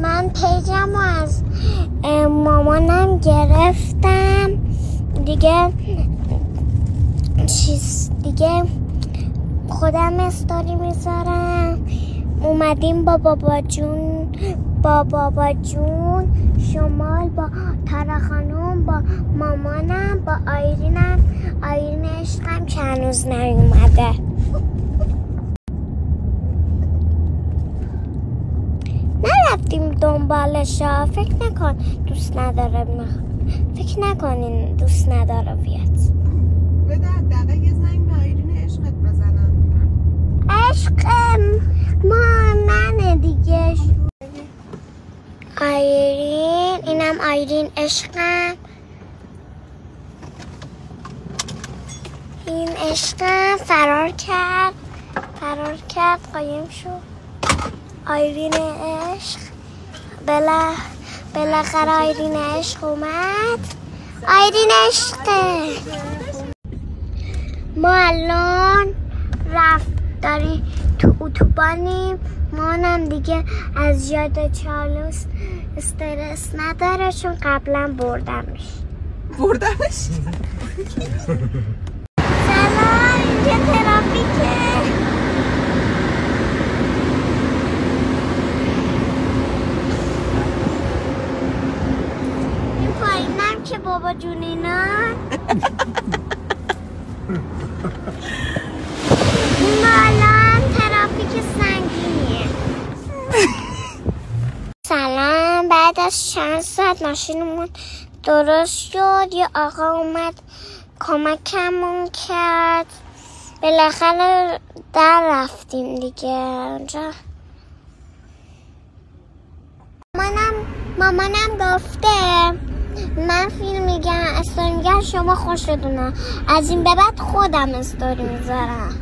من پیجم از مامانم گرفتم دیگه، دیگه خودم استوری میذارم. اومدیم با بابا جون شمال، با تارا خانوم، با مامانم، با آیرین عشقم که هنوز نیومده. نرفتیم دنبالشا. فکر نکن دوست نداره. فکر نکنین دوست نداره بیاد. بده حداقل یه زنگ به آیرین عشقت بزنم. عشقم منه دیگه. آیرین، اینم آیرین عشقم. این عشقم فرار کرد قایم شد. آیرین عشق بالاخره آیرین عشق اومد. آیرین عشقه. ما الان داریم تو اتوبانیم. مامانم دیگه از یاد چارلز استرس نداره چون قبلا بردمش. سلام، اینجا ترافیکه. این پایینم که بابا جون اینا. الان ترافیک سنگینیه. سلام، بعد از چند ساعت ماشینمون درست شد. یه آقا اومد کمکمون کرد. بالاخره در رفتیم دیگه اونجا. مامانم گفته من فیلم میگم، استوری میگم، شما خوشتونه. از این به بعد خودم استوری میذارم.